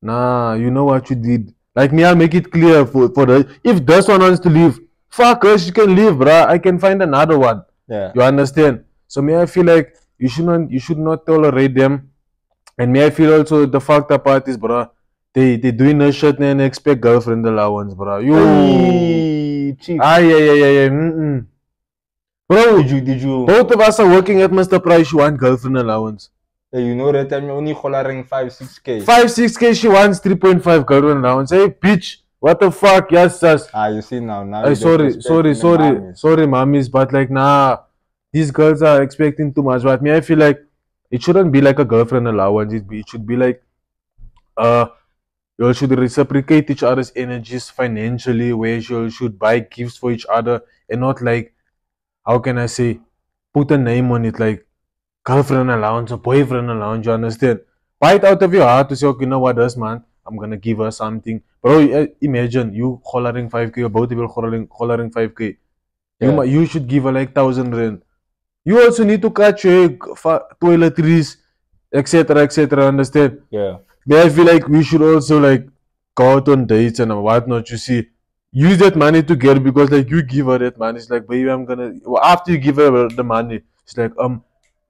Nah, you know what you did. Like me, I'll make it clear for the if this one wants to leave, fuck her, she can leave, bruh. I can find another one. Yeah. You understand? So me, I feel like you should not tolerate them. And me, I feel also the fucked up part is, bruh, they doing no shit and expect girlfriend allowance, bruh. You cheap. Yeah. Bro, did you both of us are working at Mr. Price, you want girlfriend allowance. Hey, you know that time you're only hollering 5-6K. 5-6K, she wants 3.5 girlfriend allowance. Hey, bitch, what the fuck? Yes, sus. You see now. Sorry, mommies, but like, nah, these girls are expecting too much. But me, I feel like it shouldn't be like a girlfriend allowance. It should be like, you should reciprocate each other's energies financially, where you should buy gifts for each other and not like, how can I say, put a name on it like girlfriend allowance or boyfriend allowance, you understand? Buy it out of your heart to say, okay, you know what, this man, I'm gonna give her something. Bro, imagine you hollering 5K, or both of you hollering 5K. Yeah. You should give her like 1,000 rand. You also need to cut your toiletries, etc., understand? Yeah. But I feel like we should also like go out on dates and whatnot, you see. Use that money together because like you give her that money. It's like, baby, I'm gonna, after you give her the money, it's like,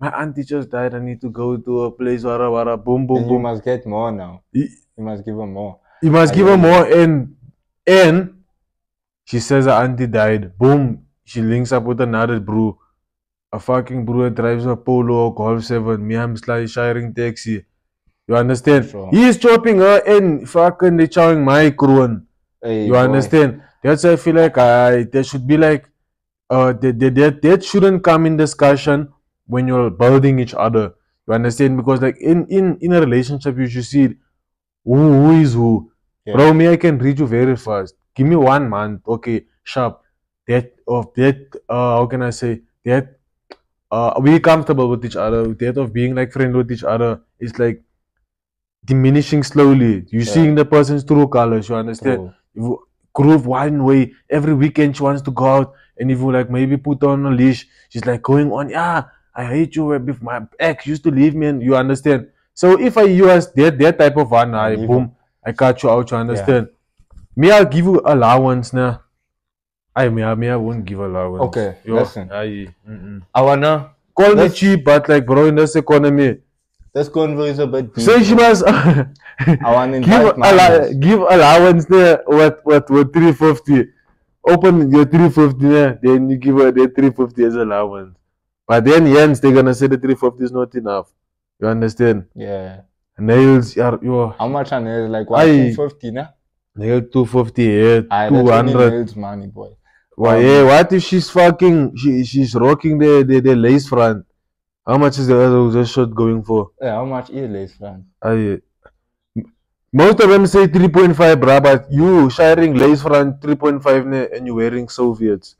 my auntie just died. I need to go to a place. Wara, boom. You must get more now. You must give her more. You must give her more, and she says her auntie died. Boom. She links up with another bro. A fucking bro that drives a Polo or Golf 7. Me, I'm sharing taxi. You understand? Sure. He is chopping her and fucking they chowing my croon. Hey, You boy. understand? That's why I feel like there should be like that shouldn't come in discussion when you're building each other. You understand? Because like in a relationship, you should see who is who. Yeah. Bro, me I can read you very fast. Give me 1 month, okay, sharp. How can I say that? We comfortable with each other. That of being like friend with each other is like diminishing slowly. You Yeah. seeing the person's true colors. You understand? True. You groove one way. Every weekend she wants to go out, and if you like maybe put on a leash, she's like going on. Yeah, I hate you. My ex used to leave me, and you understand. So if I use that type of one, I leave boom, I cut you out. You understand? Me, I'll give you allowance now. I won't give allowance. Okay, Yo, listen. I wanna call me Let's- cheap, but like bro, in this economy, this convo is a bit deep. so she bro. must I wanna give invite Magnus. give allowance there. What 350? Open your 350 there, then you give her the 350 as allowance. But then Jens, they're gonna say the 350 is not enough. You understand? Yeah. Nails are yo How much are nails? Like what? Aye. 250, nah? nail 250, yeah, Aye, that's only 200. nails money, boy. Why, yeah, what if she's fucking she's rocking the lace front? How much is the other shot going for? Yeah, how much is lace front? Most of them say 3.5, bruh, but you sharing lace front 3.5 and you wearing Soviets.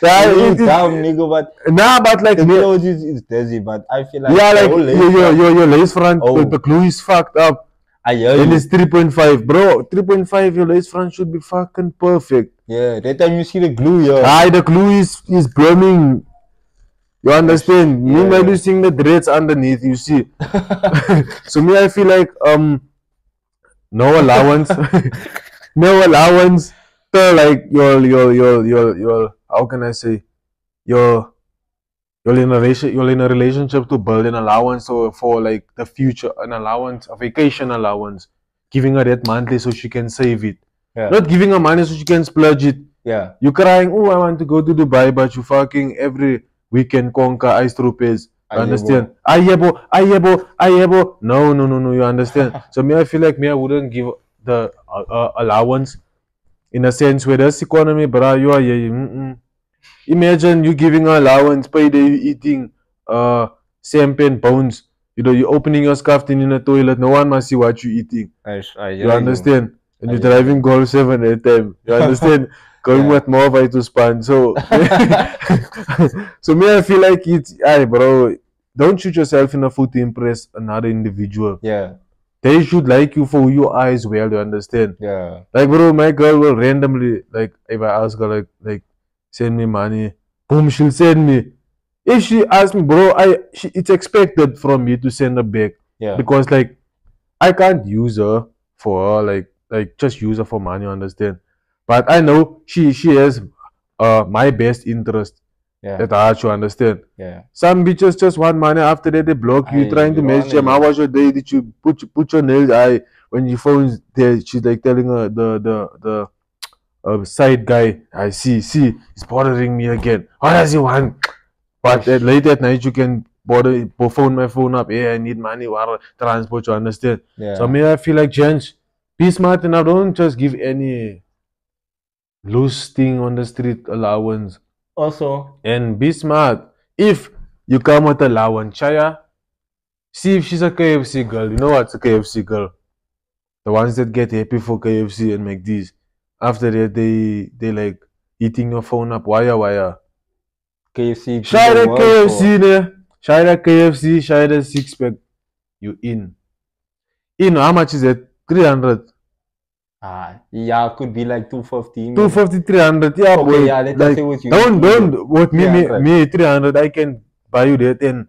Dumb nigga, but Nah, but like the clothes is dizzy, but I feel like yeah, the like whole lace front- your lace front, Oh. the glue is fucked up. I hear And you. it's 3.5, bro. 3.5, your lace front should be fucking perfect. Yeah, that time you see the glue here. Aye, the glue is burning. You understand? Yeah. Meanwhile, you seeing the dreads underneath, you see. So me, I feel like no allowance, no allowance. So like your how can I say you're in a relationship to build an allowance for like the future, an allowance, a vacation allowance, giving her that monthly so she can save it. Yeah. Not giving her money so she can splurge it. Yeah. You crying, oh, I want to go to Dubai, but you fucking every weekend conquer ice troopers. You understand? Ayebo. No. You understand? So me, I feel like me, I wouldn't give the allowance in a sense where this economy, bruh, you are imagine you giving an allowance, payday you eating champagne bones. You know, you opening your scarf in the toilet. No one must see what you eating. You understand? And you're driving Golf 7 at the time. You understand? Going with more by to span. So, so me, I feel like it's, bro, don't shoot yourself in the foot to impress another individual. Yeah. They should like you for who you are as well. You understand? Yeah. Like, bro, my girl will randomly, like, if I ask her, like, send me money, boom, she'll send me. If she asks me, bro, it's expected from me to send her back. Yeah. Because, like, I can't use her for her, like just use her for money, you understand? But I know she has my best interest Yeah. at heart, you understand? Yeah. Some bitches just want money, after that they block you, Aye, trying to you message don't them. How wanna- was your day? Did you put your nails? When your phone's there, she's like telling her the side guy, I see, he's bothering me again. What does he want? But late at night you can phone my phone up. Yeah, I need money, or transport, you understand? Yeah. So me, I feel like gents, be smart and don't just give any loose thing on the street allowance. Also, And be smart. If you come with allowance, Chaya, see if she's a KFC girl. You know what's a KFC girl? The ones that get happy for KFC and make these. After that, they like eating your phone up. Wire. KFC. Shy the people work for- KFC there. Shy the KFC, shy the six pack. You in. How much is it? 300. Yeah, could be like 250. 250, 300. Yeah, Okay, boy. yeah, let's Like, say what you don't. What me 300. 300. I can buy you that and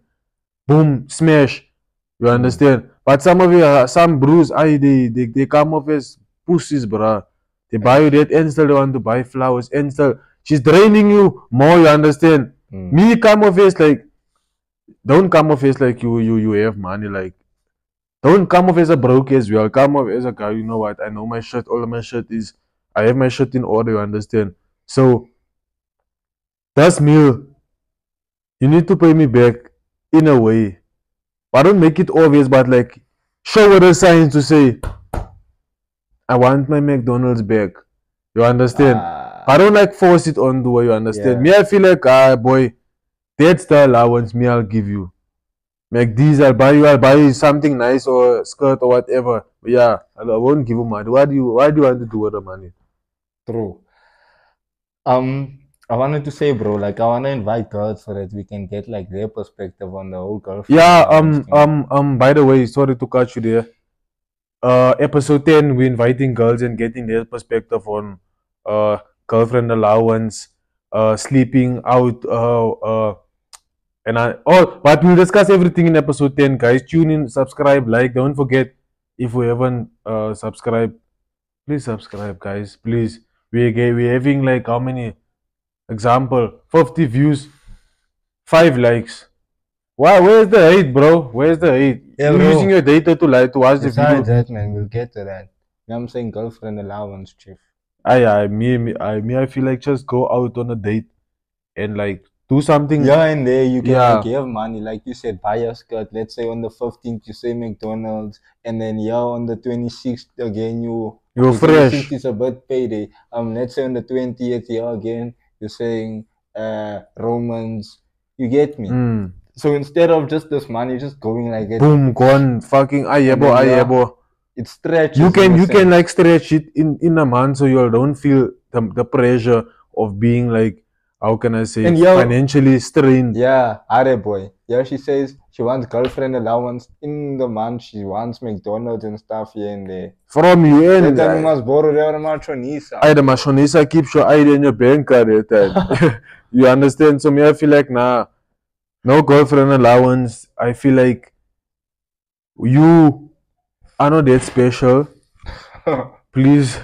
boom, smash. You understand? But some of you, some brews, they come off as pussies, bruh. They buy you that and still they want to buy flowers and still she's draining you more. You understand? Me come off as like, don't come off as like you have money. Like, don't come off as a broke as well. Come off as a guy. You know what? I know my shit. All of my shit is. I have my shit in order. You understand? So that's meal. You need to pay me back in a way. I don't make it obvious, but like show her the signs to say, I want my McDonald's back. You understand? I don't like force it on the way, you understand? Yeah. Me, I feel like, boy, that's the allowance me, I'll give you. McD's, I'll buy you something nice or skirt or whatever. But yeah, I won't give you money. Why do you want to do with the money? True. I wanted to say, bro, like I wanna invite girls so that we can get like their perspective on the whole girlfriend Yeah, allowance thing. by the way, sorry to cut you there. Episode 10, we're inviting girls and getting their perspective on girlfriend allowance, sleeping out, but we'll discuss everything in episode 10, guys. Tune in, subscribe, like. Don't forget, if we haven't subscribed, please subscribe, guys. Please. We're having like how many? Example, 50 views, 5 likes. Why? Where's the hate, bro? Where's the hate? Yeah, You're bro. using your data to lie to watch the video. Besides that, man, we'll get to that. I'm saying girlfriend allowance, chief. I feel like just go out on a date and like do something. Yeah, and there you can Yeah. like have money, like you said, buy a skirt. Let's say on the 15th you say McDonald's, and then yeah, on the 26th again You're the fresh. 26th is a bit payday. Let's say on the 20th, yeah, again you're saying Romans. You get me? Mm. So instead of just this money just going like it, Boom, gone. Fucking ayebo. it stretches. You in a can sense. like stretch it in a month so you don't feel the pressure of being like, how can I say, And yeah, financially strained. Yeah, are boy. Yeah, she says she wants girlfriend allowance in the month. She wants McDonald's and stuff here and there. From you That and time you must borrow their machonisa. the machonisa keeps your ID in your bank card that time. You understand? So me, I feel like nah, no girlfriend allowance. I feel like you are not that special. Please,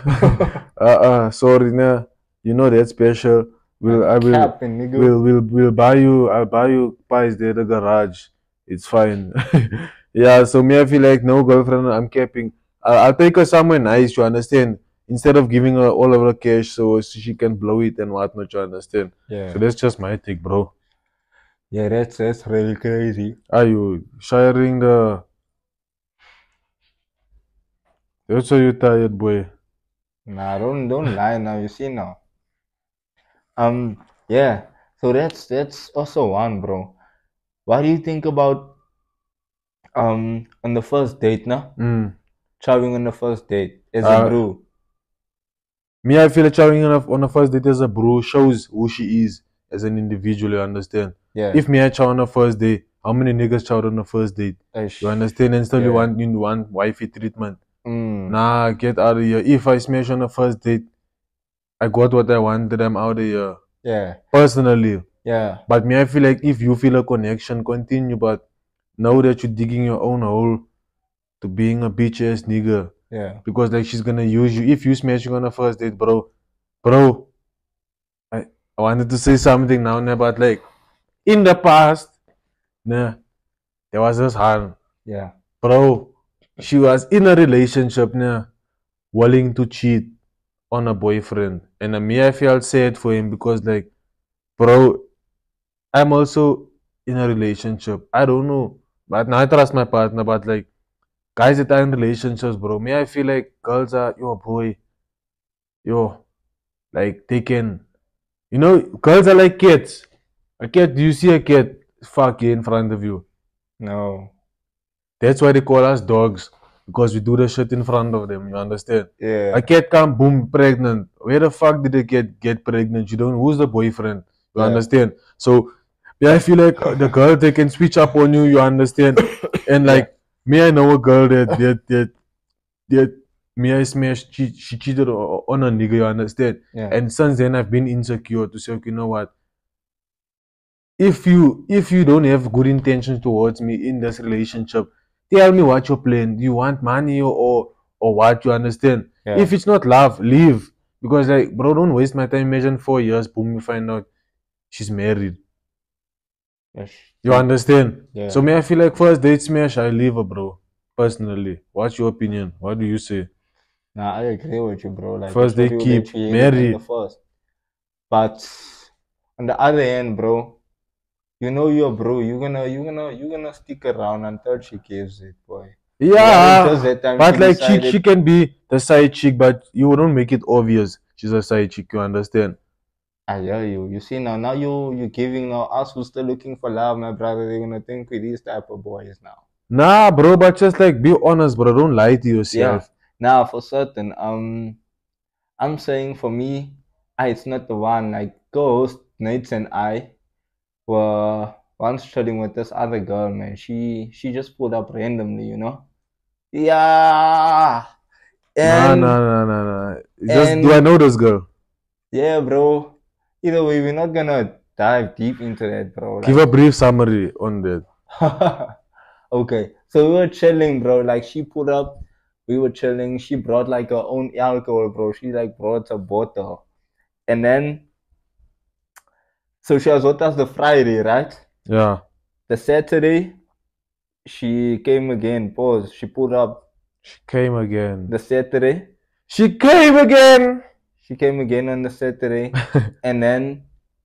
sorry, nah, you know that special. We'll buy you. I'll buy you pies there at the garage. It's fine. Yeah. So me, I feel like no girlfriend. I'm capping. I'll take her somewhere nice. You understand? Instead of giving her all of her cash so she can blow it and whatnot. You understand? Yeah. So that's just my take, bro. Yeah, that's really crazy. Are you sharing the? That's why you tired, boy. Nah, don't lie now. You see now. Yeah. So that's also one, bro. What do you think about on the first date, now? Chaving on the first date as a bro. Me, I feel like chatting on a first date as a bro shows who she is as an individual, you understand? Yeah. If me I chat on a first date, how many niggas chat on a first date? You understand? And still you want wifey treatment. Nah, get out of here. If I smash on a first date, I got what I wanted, I'm out of here. Yeah. Personally. Yeah. But me, I feel like if you feel a connection, continue. But now that you're digging your own hole to being a bitch ass nigga. Yeah. Because like she's gonna use you. If you smashing on a first date, bro. I wanted to say something now, but like in the past, there was this Han. Yeah. Bro, she was in a relationship, willing to cheat on a boyfriend. And me, I felt sad for him because like, bro, I'm also in a relationship. I don't know. But now I trust my partner, but like guys that are in relationships, bro, me, I feel like girls are boy, like they can, girls are like kids. A cat, do you see a cat fuck you in front of you? No. That's why they call us dogs, because we do the shit in front of them. You understand? Yeah. A cat can't boom pregnant. Where the fuck did a cat get pregnant? You don't. Who's the boyfriend? You understand? So yeah, I feel like the girl, they can switch up on you. You understand? And like me, I know a girl that me, I smashed. She cheated on a nigga. You understand? Yeah. And since then, I've been insecure to say, okay, you know what? If you don't have good intentions towards me in this relationship, tell me what your plan. Do you want money or what? You understand? Yeah. If it's not love, leave. Because like, bro, don't waste my time. Imagine 4 years, boom, you find out she's married. Yes. You understand? Yeah. So me, I feel like first date smash, I leave her, bro. Personally, what's your opinion? What do you say? Nah, I agree with you, bro. Like First they keep married. First. But on the other hand, bro, you know you're bro. You're gonna stick around until she gives it, boy. Yeah, just that time but she like she decided. can be the side chick, but you wouldn't make it obvious she's a side chick. You understand? I hear you. You see now you giving now us who still looking for love, my brother. They're gonna think we these type of boys now. Nah, bro, but just like be honest, bro. Don't lie to Yeah. yourself. Now for certain, I'm saying for me, it's not the one. Like Ghost, Nates, and I were once chilling with this other girl, man. She just pulled up randomly, you know. Yeah, Nah, and nah, nah, nah, nah. Just do I and know this girl? yeah, bro. Either way, we're not gonna dive deep into that, bro. Give a brief summary on that. Okay, so we were chilling, bro. Like she put up, we were chilling. She brought like her own alcohol, bro. She like brought a bottle, and then so she was with us the Friday, right? Yeah. The Saturday, she came again. Pause. She put up She came again. the Saturday. She came again. She came again on the Saturday, and then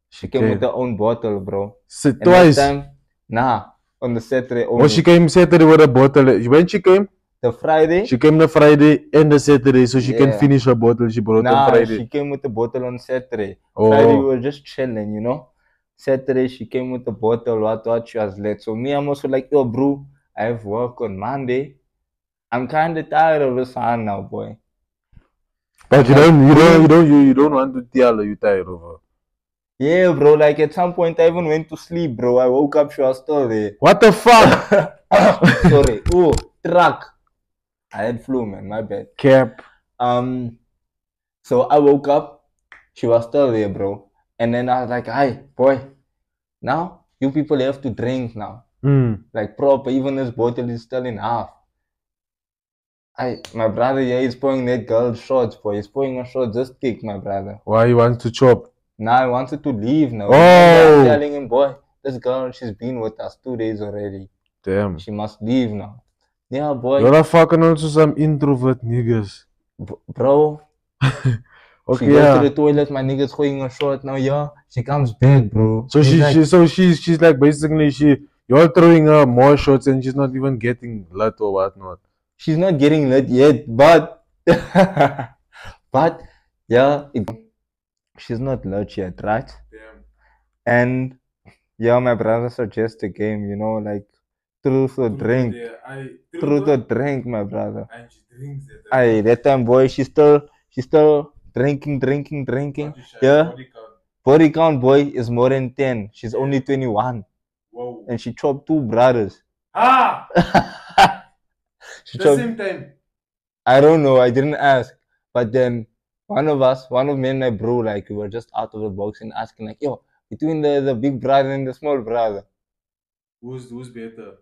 she came with her own bottle, bro. And Twice. that time, nah, on the Saturday only. Oh, she came Saturday with a bottle. When she came? The Friday. She came the Friday and the Saturday, so she can Yeah. finish her bottle she brought on Friday. She came with the bottle on Saturday. Oh. Friday we were just chilling, you know. Saturday she came with the bottle. What she was late. So me, I'm also like, yo, bro, I have work on Monday. I'm kind of tired of this hand now, boy. But you don't want to tell her you tired of her. Yeah, bro. Like at some point, I even went to sleep, bro. I woke up, she was still there. What the fuck? Sorry. Oh, truck. I had flu, man. My bad. Cap. So I woke up, she was still there, bro. And then I was like, "Hi, boy. Now you people have to drink now, like proper. Even this bottle is still in half." My brother, yeah, he's pouring that girl's shots, boy. He's pouring a shot just kick, my brother. Why he wants to chop? Now he wanted to leave now. Oh. I'm telling him, boy, this girl, she's been with us 2 days already. Damn. She must leave now. Yeah, boy. You're fucking also some introvert niggas. Bro. Okay, she goes to the toilet, my nigga's going a shot now, yeah. She comes back, bro. So she's like basically you're throwing her more shots and she's not even getting lit or whatnot. She's not getting lit yet, but but yeah, she's not lit yet, right? Damn. And yeah, my brother suggests a game, you know, like truth or drink. Truth or drink, my brother. And she drinks it. That time, boy, she's still drinking. Yeah. Body count, boy, is more than 10. She's only 21. Whoa. And she chopped 2 brothers. Same time. I don't know. I didn't ask. But then one of me and my bro, like we were just out of the box and asking, like, yo, between the big brother and the small brother, who's better?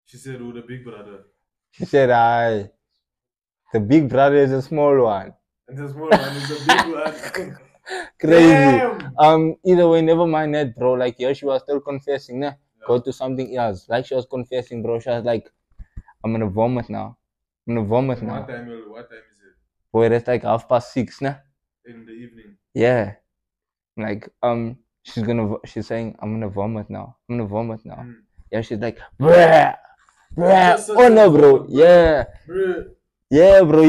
She said, "Who, the big brother?" She said, the big brother is a small one. And the small one is a big one. Crazy. Damn. Either way, never mind that, bro. Like, yeah, she was still confessing, nah. Yeah. Go to something else. Like, she was confessing, bro. She was like, I'm gonna vomit now. What time is it? Boy, that's like 6:30, nah. In the evening. Yeah. Like, she's saying, I'm gonna vomit now. Yeah, she's like, bruh. Oh no, bro. Yeah. Yeah, bro.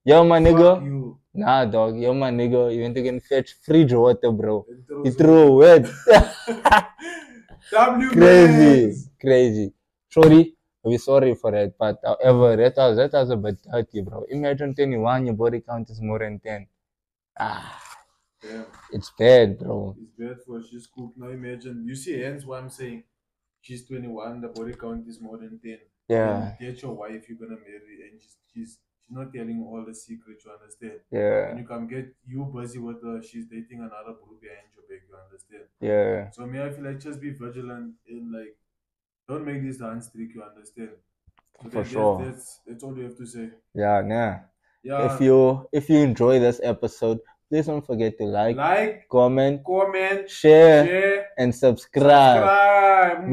Yeah, my nigga. Nah, dog. Yo, my nigga. You went to get fetch fridge water, bro. He threw it. Crazy. Sorry. We're sorry for that. But however, that was a bit dirty, bro. Imagine 21, your body count is more than 10. Yeah. It's bad, bro. It's bad for she's cooked. Now imagine. You see, hence what I'm saying. She's 21, the body count is more than 10. Yeah. Get your wife you're gonna marry and she's not telling all the secrets, you understand? Yeah. And you come get you busy with her, she's dating another bro behind your back, you understand? Yeah. So me, I feel like just be vigilant and like don't make this dance trick, you understand? So for sure. That's all you have to say. Yeah, nah. Yeah. If you enjoy this episode, please don't forget to like, comment, share, and subscribe.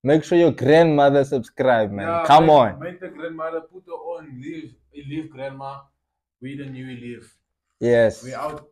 Make sure your grandmother subscribe, man. Yeah, come on. Make the grandmother put her on. Leave grandma. We the new leave. Yes. We out.